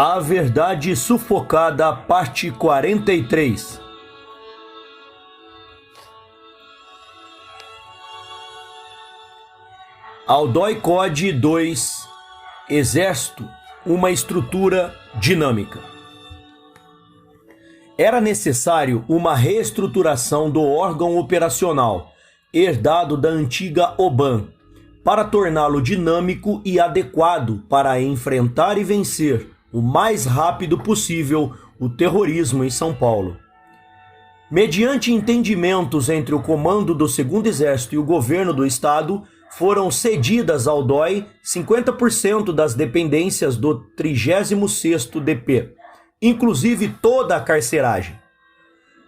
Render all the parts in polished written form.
A Verdade Sufocada, parte 43. Aldoy Code 2, Exército, uma estrutura dinâmica. Era necessário uma reestruturação do órgão operacional, herdado da antiga OBAN, para torná-lo dinâmico e adequado para enfrentar e vencer o mais rápido possível o terrorismo em São Paulo. Mediante entendimentos entre o comando do 2º Exército e o governo do Estado, foram cedidas ao DOI 50% das dependências do 36º DP, inclusive toda a carceragem.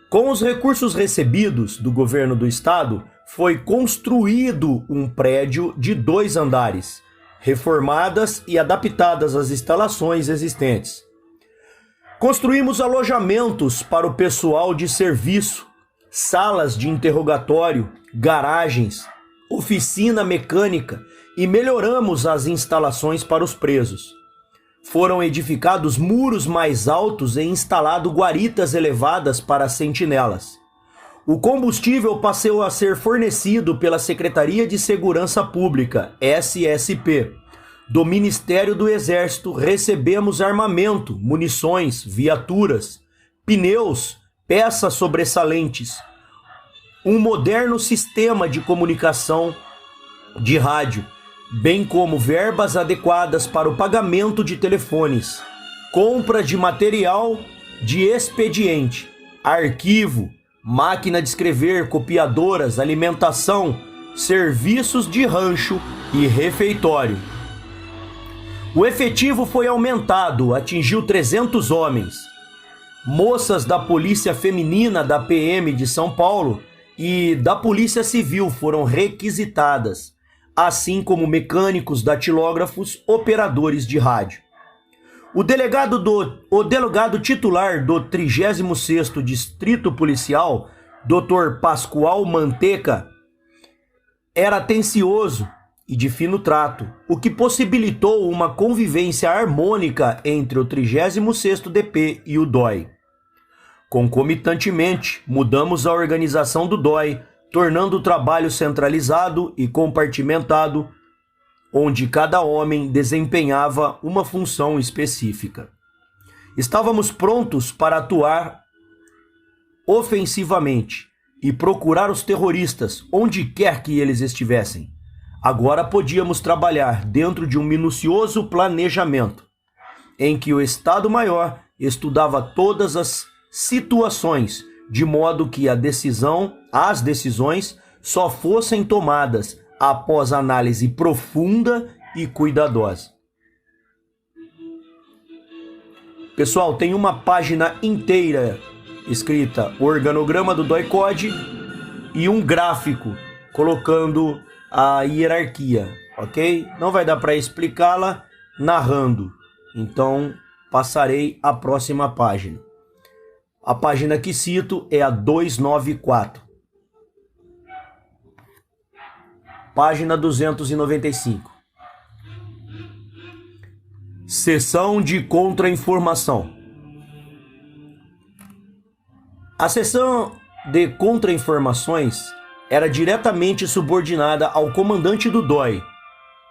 Com os recursos recebidos do governo do Estado, foi construído um prédio de 2 andares, reformadas e adaptadas às instalações existentes. Construímos alojamentos para o pessoal de serviço, salas de interrogatório, garagens, oficina mecânica e melhoramos as instalações para os presos. Foram edificados muros mais altos e instalado guaritas elevadas para sentinelas. O combustível passou a ser fornecido pela Secretaria de Segurança Pública, SSP. Do Ministério do Exército recebemos armamento, munições, viaturas, pneus, peças sobressalentes, um moderno sistema de comunicação de rádio, bem como verbas adequadas para o pagamento de telefones, compra de material de expediente, arquivo, máquina de escrever, copiadoras, alimentação, serviços de rancho e refeitório. O efetivo foi aumentado, atingiu 300 homens. Moças da Polícia Feminina da PM de São Paulo e da Polícia Civil foram requisitadas, assim como mecânicos, datilógrafos, operadores de rádio. O delegado titular do 36º Distrito Policial, Dr. Pascoal Manteca, era atencioso e de fino trato, o que possibilitou uma convivência harmônica entre o 36º DP e o DOI. Concomitantemente, mudamos a organização do DOI, tornando o trabalho centralizado e compartimentado, onde cada homem desempenhava uma função específica. Estávamos prontos para atuar ofensivamente e procurar os terroristas onde quer que eles estivessem. Agora podíamos trabalhar dentro de um minucioso planejamento, em que o Estado-Maior estudava todas as situações, de modo que as decisões só fossem tomadas após análise profunda e cuidadosa. Pessoal, tem uma página inteira escrita organograma do DOI Code e um gráfico colocando a hierarquia, ok? Não vai dar para explicá-la narrando, então passarei à próxima página. A página que cito é a 294. Página 295. Seção de contra-informação. A seção de contra-informações era diretamente subordinada ao comandante do DOI.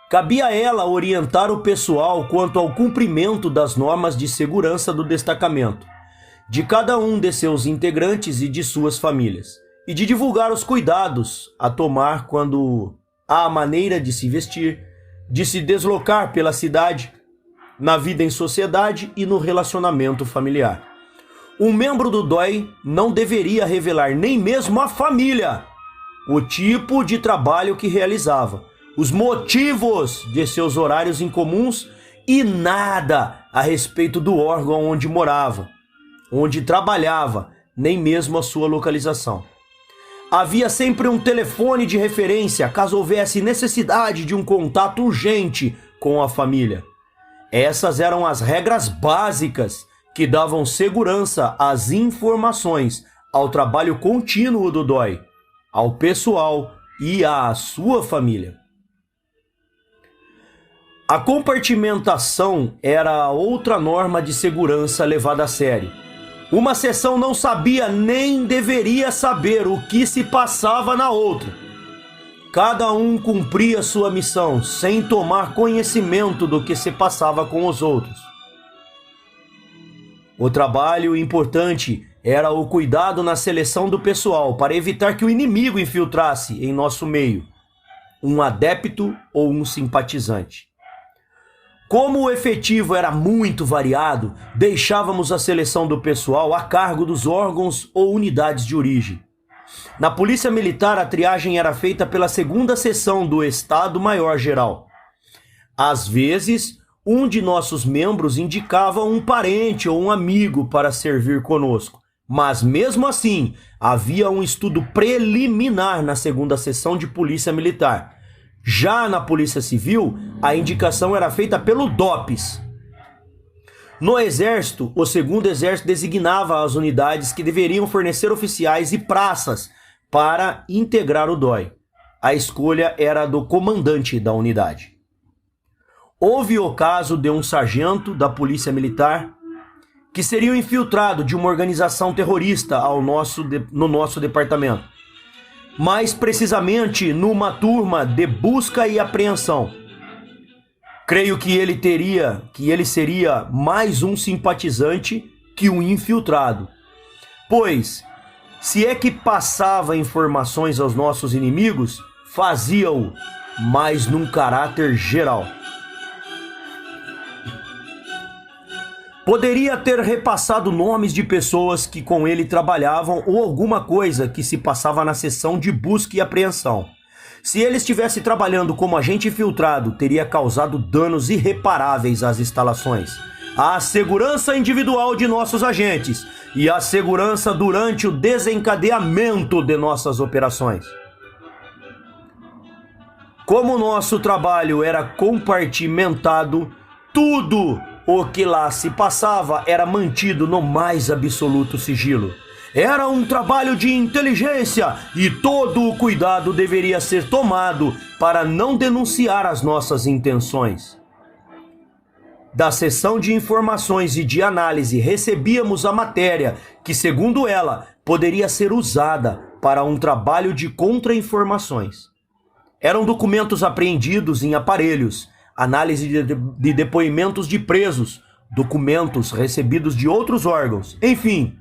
Cabia a ela orientar o pessoal quanto ao cumprimento das normas de segurança do destacamento, de cada um de seus integrantes e de suas famílias, e de divulgar os cuidados a tomar quando há a maneira de se vestir, de se deslocar pela cidade, na vida em sociedade e no relacionamento familiar. Um membro do DOI não deveria revelar nem mesmo à família o tipo de trabalho que realizava, os motivos de seus horários incomuns e nada a respeito do órgão onde morava, onde trabalhava, nem mesmo a sua localização. Havia sempre um telefone de referência caso houvesse necessidade de um contato urgente com a família. Essas eram as regras básicas que davam segurança às informações, ao trabalho contínuo do DOI, ao pessoal e à sua família. A compartimentação era outra norma de segurança levada a sério. Uma seção não sabia nem deveria saber o que se passava na outra. Cada um cumpria sua missão sem tomar conhecimento do que se passava com os outros. O trabalho importante era o cuidado na seleção do pessoal para evitar que o inimigo infiltrasse em nosso meio um adepto ou um simpatizante. Como o efetivo era muito variado, deixávamos a seleção do pessoal a cargo dos órgãos ou unidades de origem. Na Polícia Militar, a triagem era feita pela segunda seção do Estado-Maior-Geral. Às vezes, um de nossos membros indicava um parente ou um amigo para servir conosco, mas mesmo assim, havia um estudo preliminar na segunda seção de Polícia Militar. Já na Polícia Civil, a indicação era feita pelo DOPS. No Exército, o segundo Exército designava as unidades que deveriam fornecer oficiais e praças para integrar o DOI. A escolha era do comandante da unidade. Houve o caso de um sargento da Polícia Militar que seria infiltrado de uma organização terrorista no nosso departamento. Mais precisamente numa turma de busca e apreensão. Creio que ele seria mais um simpatizante que um infiltrado. Pois, se é que passava informações aos nossos inimigos, fazia-o, mas num caráter geral. Poderia ter repassado nomes de pessoas que com ele trabalhavam ou alguma coisa que se passava na seção de busca e apreensão. Se ele estivesse trabalhando como agente infiltrado, teria causado danos irreparáveis às instalações, à segurança individual de nossos agentes e à segurança durante o desencadeamento de nossas operações. Como nosso trabalho era compartimentado, tudo o que lá se passava era mantido no mais absoluto sigilo. Era um trabalho de inteligência e todo o cuidado deveria ser tomado para não denunciar as nossas intenções. Da seção de informações e de análise recebíamos a matéria que, segundo ela, poderia ser usada para um trabalho de contra-informações. Eram documentos apreendidos em aparelhos, análise de depoimentos de presos, documentos recebidos de outros órgãos, enfim,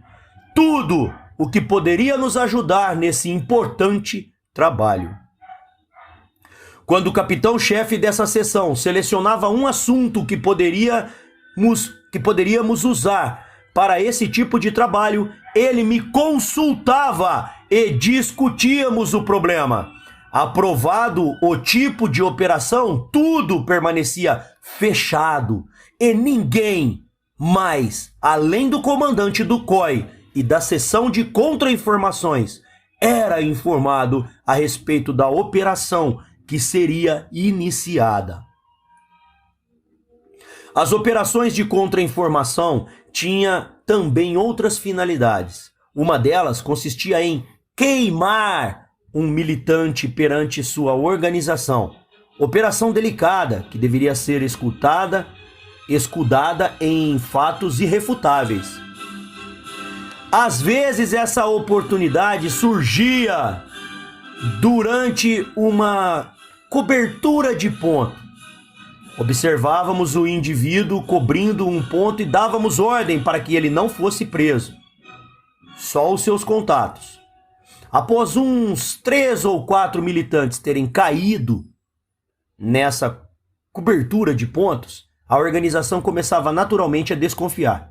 tudo o que poderia nos ajudar nesse importante trabalho. Quando o capitão-chefe dessa seção selecionava um assunto que poderíamos usar para esse tipo de trabalho, ele me consultava e discutíamos o problema. Aprovado o tipo de operação, tudo permanecia fechado e ninguém mais, além do comandante do COI e da seção de contra-informações, era informado a respeito da operação que seria iniciada. As operações de contra-informação tinham também outras finalidades. Uma delas consistia em queimar um militante perante sua organização. Operação delicada que deveria ser escudada em fatos irrefutáveis. Às vezes essa oportunidade surgia durante uma cobertura de ponto. Observávamos o indivíduo cobrindo um ponto e dávamos ordem para que ele não fosse preso. Só os seus contatos. Após uns 3 ou 4 militantes terem caído nessa cobertura de pontos, a organização começava naturalmente a desconfiar.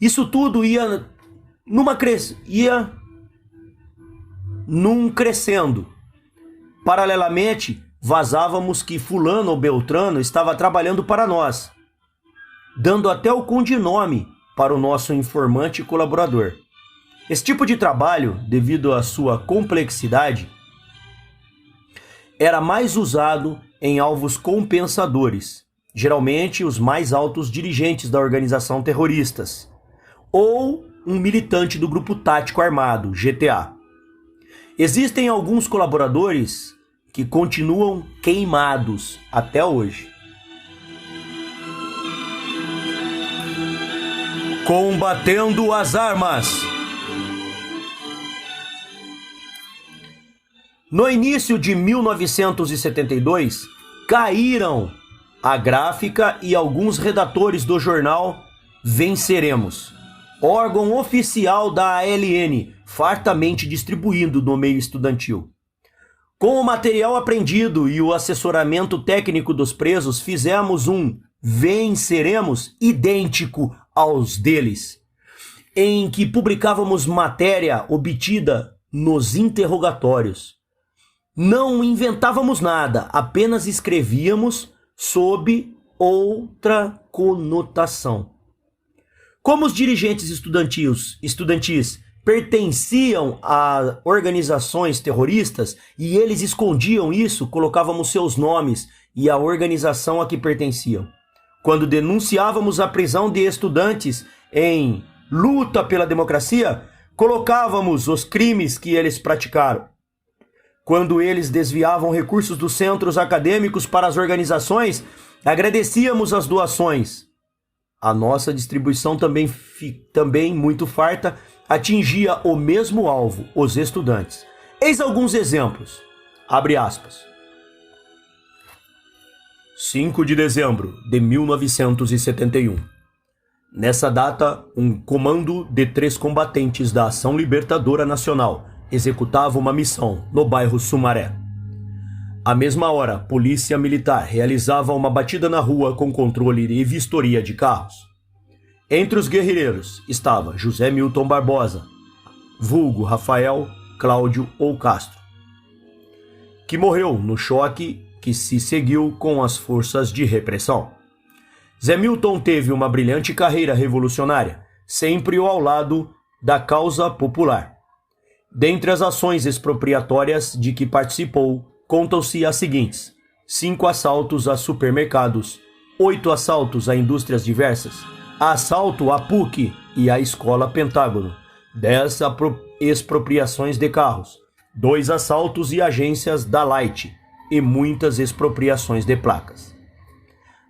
Isso tudo ia crescendo. Paralelamente, vazávamos que fulano ou beltrano estava trabalhando para nós, dando até o codinome para o nosso informante e colaborador. Esse tipo de trabalho, devido à sua complexidade, era mais usado em alvos compensadores, geralmente os mais altos dirigentes da organização terroristas, ou um militante do grupo tático armado, GTA. Existem alguns colaboradores que continuam queimados até hoje. Combatendo as armas. No início de 1972, caíram a gráfica e alguns redatores do jornal Venceremos, órgão oficial da ALN, fartamente distribuído no meio estudantil. Com o material apreendido e o assessoramento técnico dos presos, fizemos um Venceremos idêntico aos deles, em que publicávamos matéria obtida nos interrogatórios. Não inventávamos nada, apenas escrevíamos sob outra conotação. Como os dirigentes estudantis pertenciam a organizações terroristas e eles escondiam isso, colocávamos seus nomes e a organização a que pertenciam. Quando denunciávamos a prisão de estudantes em luta pela democracia, colocávamos os crimes que eles praticaram. Quando eles desviavam recursos dos centros acadêmicos para as organizações, agradecíamos as doações. A nossa distribuição também muito farta atingia o mesmo alvo, os estudantes. Eis alguns exemplos. Abre aspas. 5 de dezembro de 1971. Nessa data, um comando de 3 combatentes da Ação Libertadora Nacional executava uma missão no bairro Sumaré. À mesma hora, polícia militar realizava uma batida na rua com controle e vistoria de carros. Entre os guerrilheiros estava José Milton Barbosa, vulgo Rafael Cláudio ou Castro, que morreu no choque que se seguiu com as forças de repressão. Zé Milton teve uma brilhante carreira revolucionária, sempre ao lado da causa popular. Dentre as ações expropriatórias de que participou, contam-se as seguintes: 5 assaltos a supermercados, 8 assaltos a indústrias diversas, assalto à PUC e à Escola Pentágono, 10 expropriações de carros, 2 assaltos e agências da Light e muitas expropriações de placas.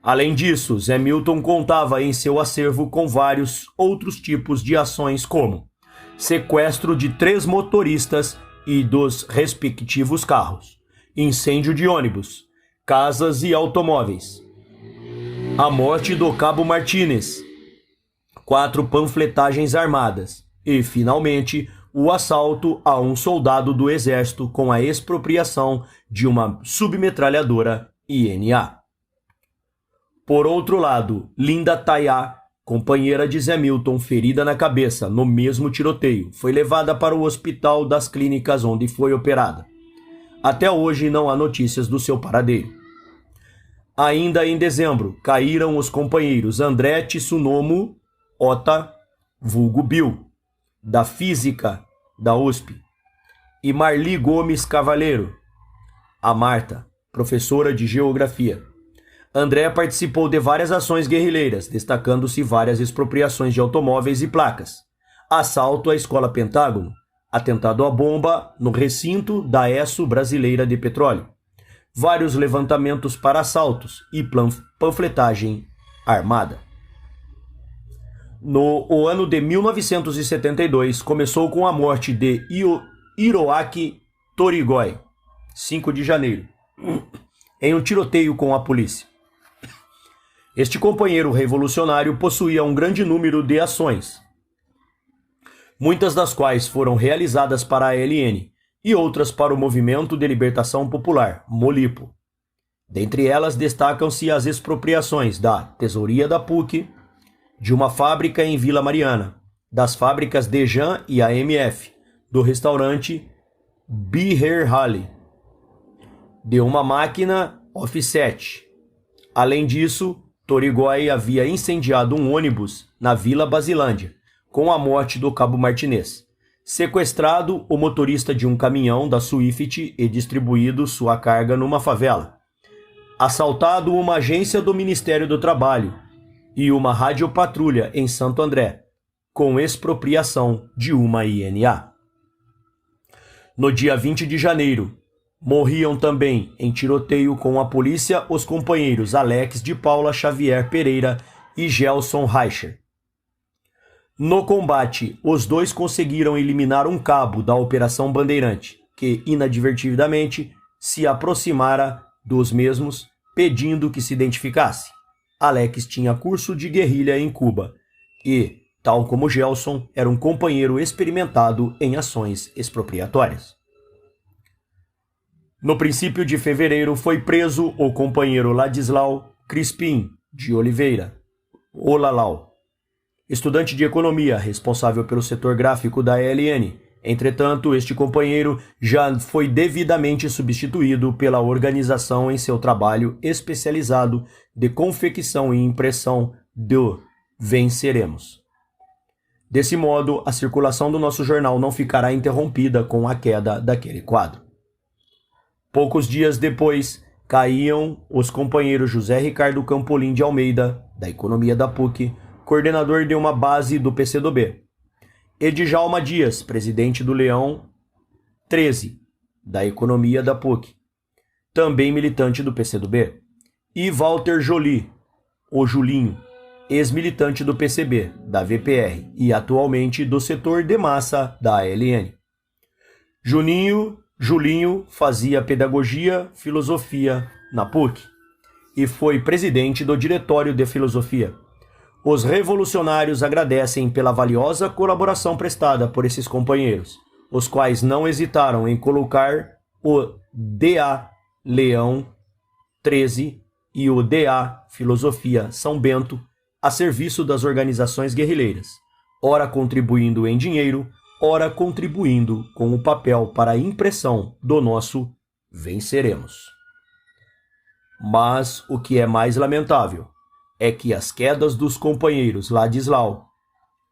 Além disso, Zé Milton contava em seu acervo com vários outros tipos de ações como sequestro de 3 motoristas e dos respectivos carros, incêndio de ônibus, casas e automóveis, a morte do Cabo Martínez, 4 panfletagens armadas e, finalmente, o assalto a um soldado do exército com a expropriação de uma submetralhadora INA. Por outro lado, Linda Tayá, companheira de Zé Milton, ferida na cabeça no mesmo tiroteio, foi levada para o Hospital das Clínicas onde foi operada. Até hoje não há notícias do seu paradeiro. Ainda em dezembro, caíram os companheiros André Tsunomo Ota, vulgo Bill, da Física da USP, e Marli Gomes Cavaleiro, a Marta, professora de Geografia. André participou de várias ações guerrilheiras, destacando-se várias expropriações de automóveis e placas, assalto à Escola Pentágono, atentado à bomba no recinto da ESSO Brasileira de Petróleo, vários levantamentos para assaltos e panfletagem armada. No ano de 1972, começou com a morte de Hiroaki Torigoi, 5 de janeiro, em um tiroteio com a polícia. Este companheiro revolucionário possuía um grande número de ações, muitas das quais foram realizadas para a ALN e outras para o Movimento de Libertação Popular, MOLIPO. Dentre elas destacam-se as expropriações da Tesouria da PUC, de uma fábrica em Vila Mariana, das fábricas Dejan e AMF, do restaurante Beer Hall, de uma máquina Offset. Além disso, Torigoi havia incendiado um ônibus na Vila Basilândia, com a morte do Cabo Martinez, sequestrado o motorista de um caminhão da Swift e distribuído sua carga numa favela, assaltado uma agência do Ministério do Trabalho e uma radiopatrulha em Santo André, com expropriação de uma INA. No dia 20 de janeiro, morriam também em tiroteio com a polícia os companheiros Alex de Paula Xavier Pereira e Gelson Reicher. No combate, os dois conseguiram eliminar um cabo da Operação Bandeirante, que inadvertidamente se aproximara dos mesmos, pedindo que se identificasse. Alex tinha curso de guerrilha em Cuba e, tal como Gelson, era um companheiro experimentado em ações expropriatórias. No princípio de fevereiro foi preso o companheiro Ladislau Crispim de Oliveira, Olalau, estudante de economia responsável pelo setor gráfico da ELN. Entretanto, este companheiro já foi devidamente substituído pela organização em seu trabalho especializado de confecção e impressão do Venceremos. Desse modo, a circulação do nosso jornal não ficará interrompida com a queda daquele quadro. Poucos dias depois, caíam os companheiros José Ricardo Campolim de Almeida, da Economia da PUC, coordenador de uma base do PCdoB, e Djalma Dias, presidente do Leão 13, da Economia da PUC, também militante do PCdoB, e Walter Joly, o Julinho, ex-militante do PCB, da VPR e atualmente do setor de massa da ALN. Julinho fazia pedagogia, filosofia na PUC e foi presidente do Diretório de Filosofia. Os revolucionários agradecem pela valiosa colaboração prestada por esses companheiros, os quais não hesitaram em colocar o DA Leão 13 e o DA Filosofia São Bento a serviço das organizações guerrilheiras, ora contribuindo em dinheiro, ora contribuindo com o papel para a impressão do nosso Venceremos. Mas o que é mais lamentável é que as quedas dos companheiros Ladislau,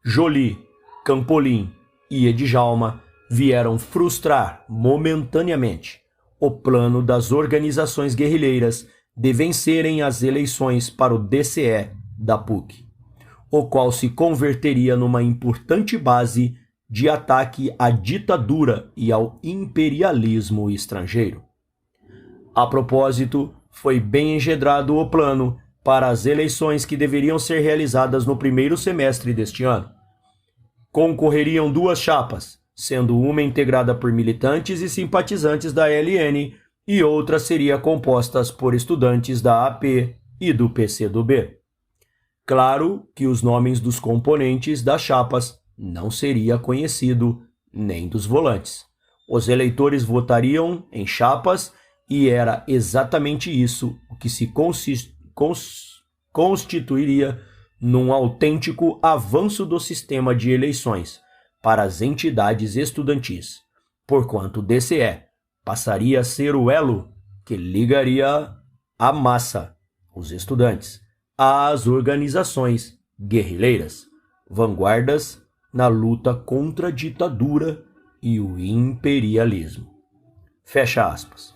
Joly, Campolim e Djalma vieram frustrar momentaneamente o plano das organizações guerrilheiras de vencerem as eleições para o DCE da PUC, o qual se converteria numa importante base de ataque à ditadura e ao imperialismo estrangeiro. A propósito, foi bem engendrado o plano para as eleições que deveriam ser realizadas no primeiro semestre deste ano. Concorreriam duas chapas, sendo uma integrada por militantes e simpatizantes da ALN e outra seria composta por estudantes da AP e do PCdoB. Claro que os nomes dos componentes das chapas não seria conhecido nem dos volantes. Os eleitores votariam em chapas e era exatamente isso o que se constituiria num autêntico avanço do sistema de eleições para as entidades estudantis, porquanto o DCE passaria a ser o elo que ligaria a massa, os estudantes, às organizações guerrilheiras, vanguardas na luta contra a ditadura e o imperialismo. Fecha aspas.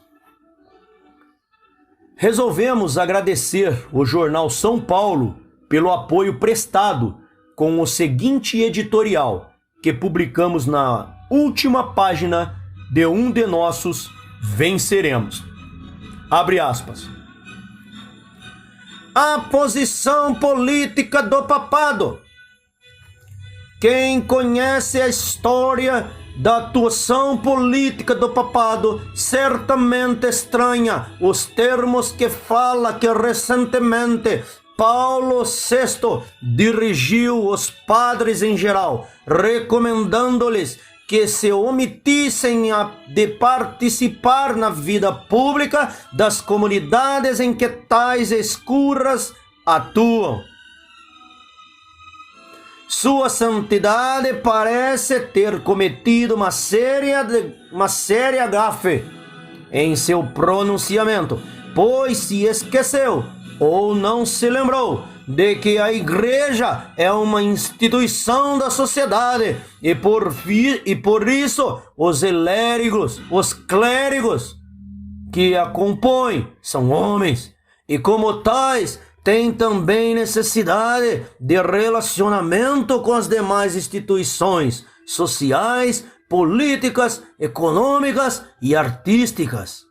Resolvemos agradecer o jornal São Paulo pelo apoio prestado com o seguinte editorial que publicamos na última página de um de nossos Venceremos. Abre aspas. A posição política do papado. Quem conhece a história da atuação política do papado certamente estranha os termos que fala que recentemente Paulo VI dirigiu os padres em geral, recomendando-lhes que se omitissem de participar na vida pública das comunidades em que tais escuras atuam. Sua Santidade parece ter cometido uma séria gafe em seu pronunciamento, pois se esqueceu ou não se lembrou de que a Igreja é uma instituição da sociedade e por isso os clérigos que a compõem são homens e como tais têm também necessidade de relacionamento com as demais instituições sociais, políticas, econômicas e artísticas.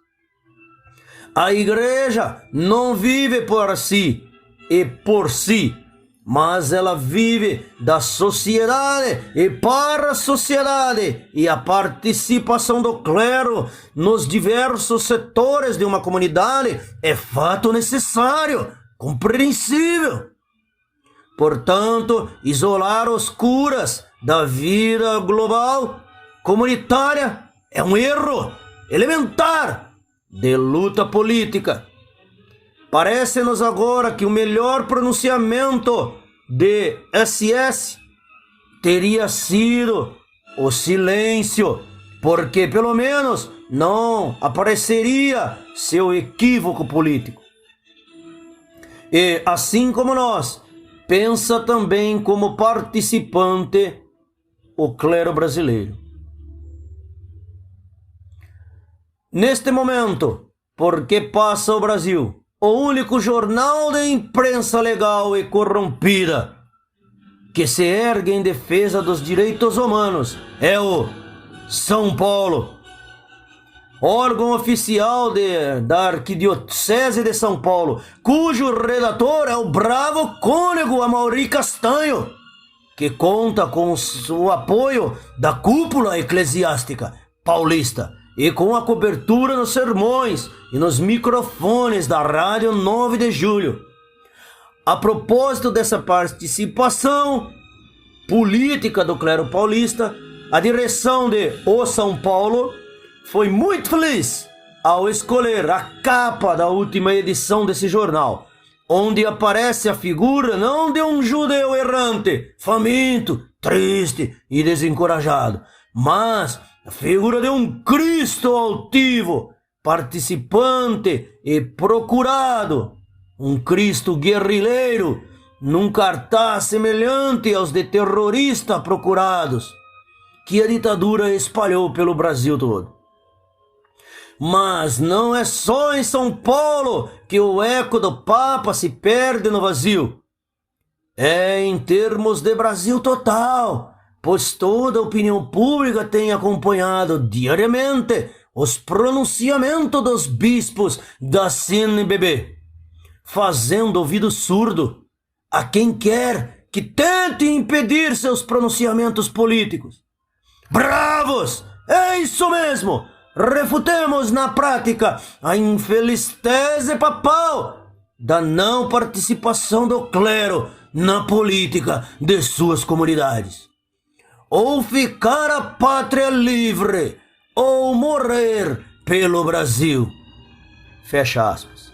A Igreja não vive por si e por si, mas ela vive da sociedade e para a sociedade, e a participação do clero nos diversos setores de uma comunidade é fato necessário, compreensível. Portanto, isolar os curas da vida global comunitária é um erro elementar de luta política. Parece-nos agora que o melhor pronunciamento de SS teria sido o silêncio, porque pelo menos não apareceria seu equívoco político. E assim como nós, pensa também como participante o clero brasileiro. Neste momento, por que passa o Brasil? O único jornal de imprensa legal e corrompida que se ergue em defesa dos direitos humanos é o São Paulo, órgão oficial da Arquidiocese de São Paulo, cujo redator é o bravo cônego Amaury Castanho, que conta com o apoio da cúpula eclesiástica paulista e com a cobertura nos sermões e nos microfones da Rádio 9 de Julho. A propósito dessa participação política do clero paulista, a direção de O São Paulo foi muito feliz ao escolher a capa da última edição desse jornal, onde aparece a figura não de um judeu errante, faminto, triste e desencorajado, mas a figura de um Cristo altivo, participante e procurado, um Cristo guerrilheiro, num cartaz semelhante aos de terrorista procurados, que a ditadura espalhou pelo Brasil todo. Mas não é só em São Paulo que o eco do Papa se perde no vazio. É em termos de Brasil total, pois toda a opinião pública tem acompanhado diariamente os pronunciamentos dos bispos da CNBB, fazendo ouvido surdo a quem quer que tente impedir seus pronunciamentos políticos. Bravos! É isso mesmo! Refutemos na prática a infeliz tese papal da não participação do clero na política de suas comunidades. Ou ficar a pátria livre, ou morrer pelo Brasil. Fecha aspas.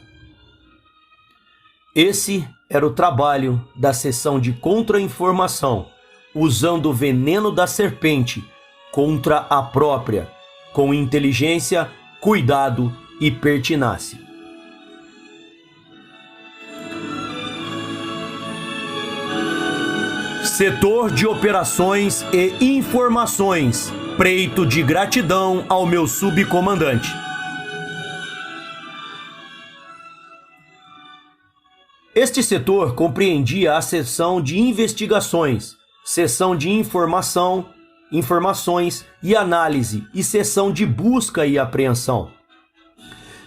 Esse era o trabalho da seção de contra-informação, usando o veneno da serpente contra a própria, com inteligência, cuidado e pertinácia. Setor de Operações e Informações. Preito de gratidão ao meu subcomandante. Este setor compreendia a seção de investigações, seção de informações e análise e seção de busca e apreensão.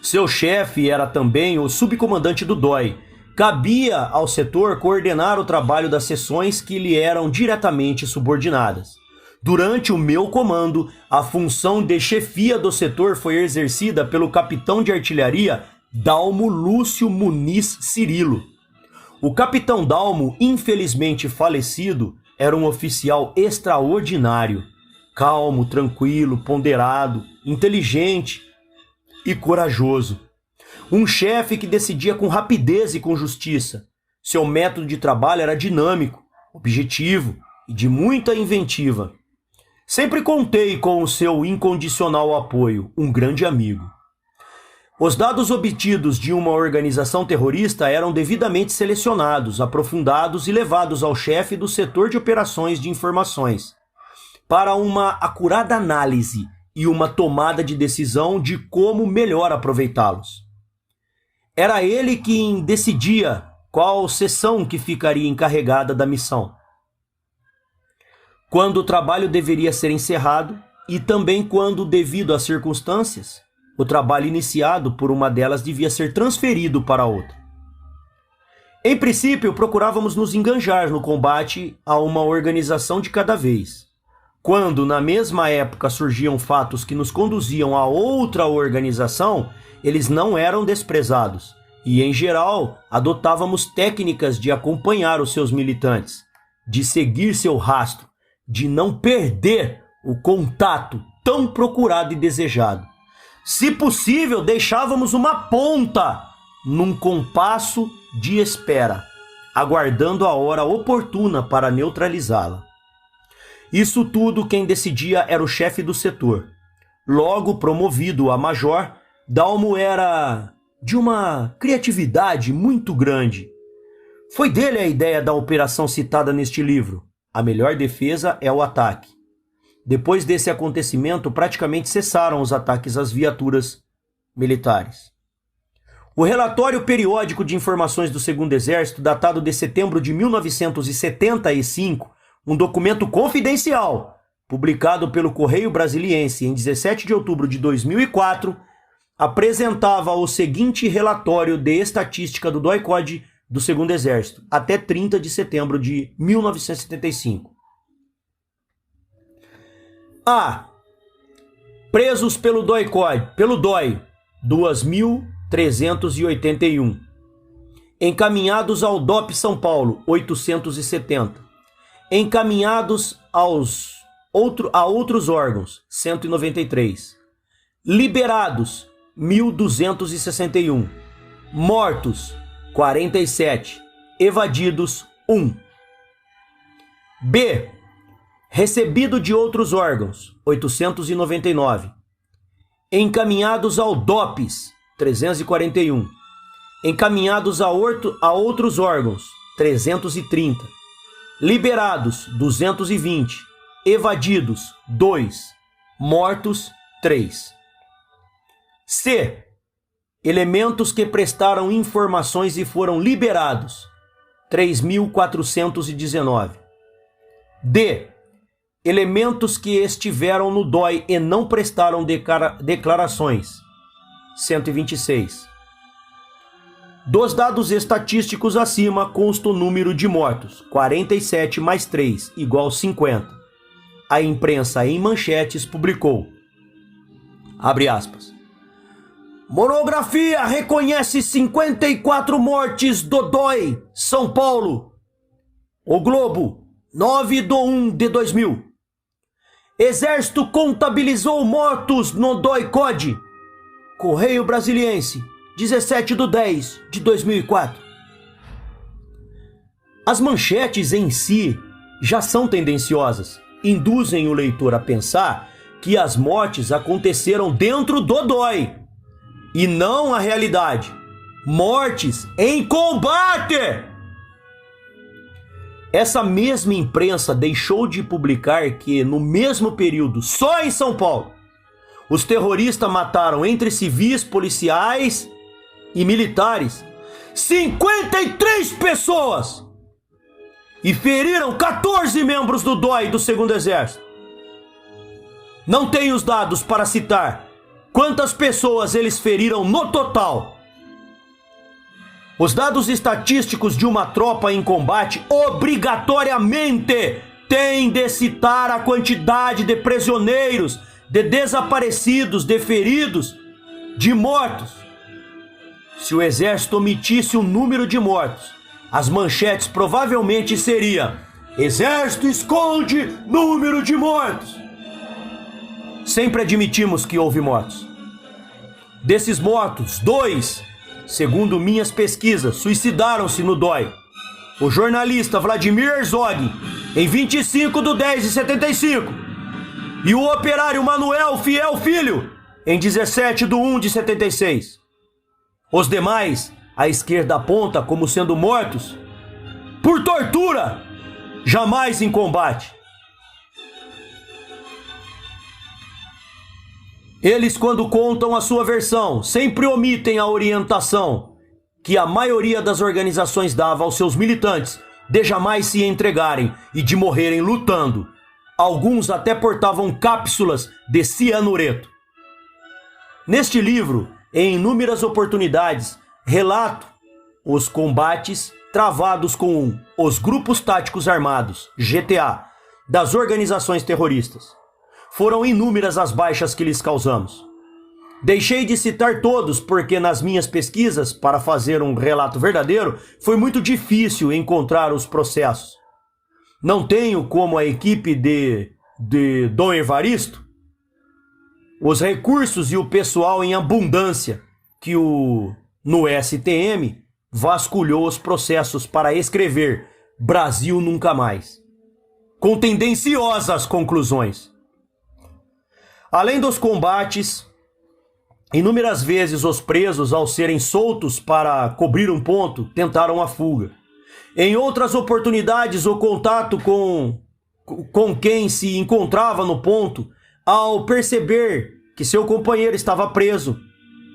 Seu chefe era também o subcomandante do DOI. Cabia ao setor coordenar o trabalho das seções que lhe eram diretamente subordinadas. Durante o meu comando, a função de chefia do setor foi exercida pelo capitão de artilharia Dalmo Lúcio Muniz Cirilo. O capitão Dalmo, infelizmente falecido, era um oficial extraordinário, calmo, tranquilo, ponderado, inteligente e corajoso. Um chefe que decidia com rapidez e com justiça. Seu método de trabalho era dinâmico, objetivo e de muita inventiva. Sempre contei com o seu incondicional apoio, um grande amigo. Os dados obtidos de uma organização terrorista eram devidamente selecionados, aprofundados e levados ao chefe do setor de operações de informações, para uma acurada análise e uma tomada de decisão de como melhor aproveitá-los. Era ele quem decidia qual seção que ficaria encarregada da missão, quando o trabalho deveria ser encerrado e também quando, devido às circunstâncias, o trabalho iniciado por uma delas devia ser transferido para outra. Em princípio, procurávamos nos enganjar no combate a uma organização de cada vez. Quando, na mesma época, surgiam fatos que nos conduziam a outra organização, eles não eram desprezados. E, em geral, adotávamos técnicas de acompanhar os seus militantes, de seguir seu rastro, de não perder o contato tão procurado e desejado. Se possível, deixávamos uma ponta num compasso de espera, aguardando a hora oportuna para neutralizá-la. Isso tudo quem decidia era o chefe do setor. Logo promovido a major, Dalmo era de uma criatividade muito grande. Foi dele a ideia da operação citada neste livro. A melhor defesa é o ataque. Depois desse acontecimento, praticamente cessaram os ataques às viaturas militares. O relatório periódico de informações do Segundo Exército, datado de setembro de 1975, um documento confidencial, publicado pelo Correio Brasiliense em 17 de outubro de 2004, apresentava o seguinte relatório de estatística do DOI-CODE do Segundo Exército, até 30 de setembro de 1975. A. Presos pelo DOI-CODE, pelo DOI, 2.381. Encaminhados ao DOP São Paulo, 870. Encaminhados a outros órgãos, 193. Liberados, 1.261. Mortos, 47. Evadidos, 1. B. Recebido de outros órgãos, 899. Encaminhados ao DOPS, 341. Encaminhados a outros órgãos, 330. Liberados, 220. Evadidos, 2. Mortos, 3. C. Elementos que prestaram informações e foram liberados, 3.419. D. Elementos que estiveram no DOI e não prestaram declarações, 126. Dos dados estatísticos acima consta o número de mortos, 47 mais 3, igual 50. A imprensa em manchetes publicou, abre aspas, monografia reconhece 54 mortes do DOI, São Paulo. O Globo, 9/1/2000. Exército contabilizou mortos no DOI-CODE. Correio Brasiliense, 17/10/2004. As manchetes em si já são tendenciosas, induzem o leitor a pensar que as mortes aconteceram dentro do DOI, e não a realidade. Mortes em combate! Essa mesma imprensa deixou de publicar que, no mesmo período, só em São Paulo, os terroristas mataram entre civis, policiais e militares 53 pessoas e feriram 14 membros do DOI do Segundo Exército. Não tenho os dados para citar quantas pessoas eles feriram no total. Os dados estatísticos de uma tropa em combate obrigatoriamente têm de citar a quantidade de prisioneiros, de desaparecidos, de feridos, de mortos. Se o exército omitisse o número de mortos, as manchetes provavelmente seriam: Exército esconde número de mortos. Sempre admitimos que houve mortos. Desses mortos, 2, segundo minhas pesquisas, suicidaram-se no DOI. O jornalista Vladimir Herzog, em 25/10/75, e o operário Manuel Fiel Filho, em 17/1/76. Os demais, a esquerda aponta como sendo mortos por tortura, jamais em combate. Eles, quando contam a sua versão, sempre omitem a orientação que a maioria das organizações dava aos seus militantes de jamais se entregarem e de morrerem lutando. Alguns até portavam cápsulas de cianureto. Neste livro, em inúmeras oportunidades, relato os combates travados com os grupos táticos armados, GTA, das organizações terroristas. Foram inúmeras as baixas que lhes causamos. Deixei de citar todos porque nas minhas pesquisas, para fazer um relato verdadeiro, foi muito difícil encontrar os processos. Não tenho, como a equipe de Dom Evaristo, os recursos e o pessoal em abundância que no STM vasculhou os processos para escrever Brasil Nunca Mais, com tendenciosas conclusões. Além dos combates, inúmeras vezes os presos, ao serem soltos para cobrir um ponto, tentaram a fuga. Em outras oportunidades, o contato com quem se encontrava no ponto, ao perceber que seu companheiro estava preso,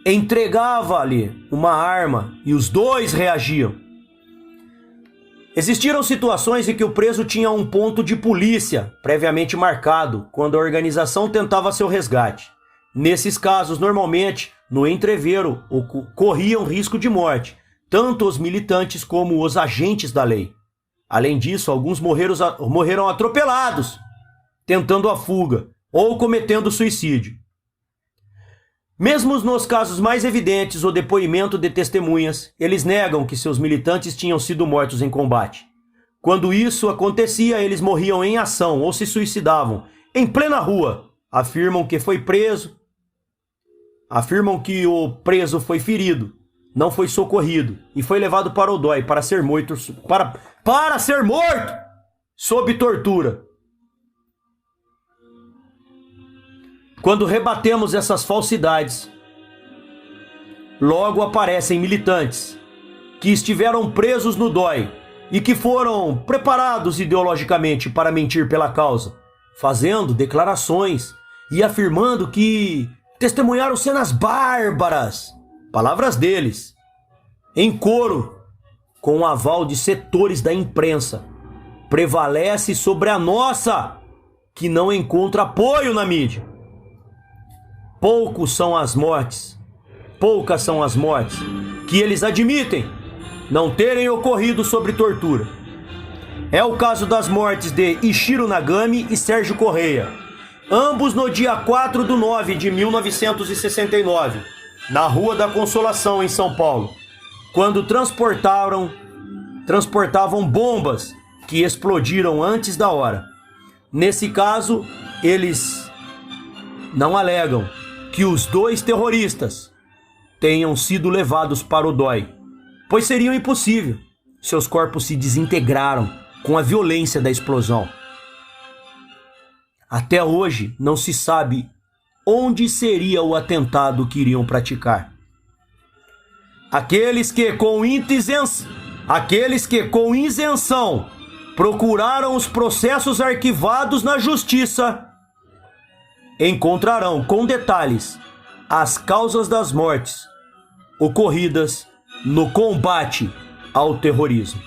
entregava-lhe uma arma e os dois reagiam. Existiram situações em que o preso tinha um ponto de polícia previamente marcado quando a organização tentava seu resgate. Nesses casos, normalmente, no entreveiro, corriam risco de morte, tanto os militantes como os agentes da lei. Além disso, alguns morreram atropelados, tentando a fuga ou cometendo suicídio. Mesmo nos casos mais evidentes, o depoimento de testemunhas, eles negam que seus militantes tinham sido mortos em combate. Quando isso acontecia, eles morriam em ação ou se suicidavam, em plena rua. Afirmam que foi preso, afirmam que o preso foi ferido, não foi socorrido e foi levado para o DOI para ser morto, para ser morto sob tortura. Quando rebatemos essas falsidades, logo aparecem militantes que estiveram presos no DOI e que foram preparados ideologicamente para mentir pela causa, fazendo declarações e afirmando que testemunharam cenas bárbaras, palavras deles, em coro, com o aval de setores da imprensa, prevalece sobre a nossa, que não encontra apoio na mídia. Poucas são as mortes que eles admitem não terem ocorrido sob tortura. É o caso das mortes de Ishiro Nagami e Sérgio Correia, ambos no dia 4/9 de 1969, na Rua da Consolação, em São Paulo, quando transportavam bombas que explodiram antes da hora. Nesse caso, eles não alegam que os dois terroristas tenham sido levados para o DOI, pois seria impossível. Seus corpos se desintegraram com a violência da explosão. Até hoje não se sabe onde seria o atentado que iriam praticar. Aqueles que com isenção procuraram os processos arquivados na justiça encontrarão com detalhes as causas das mortes ocorridas no combate ao terrorismo.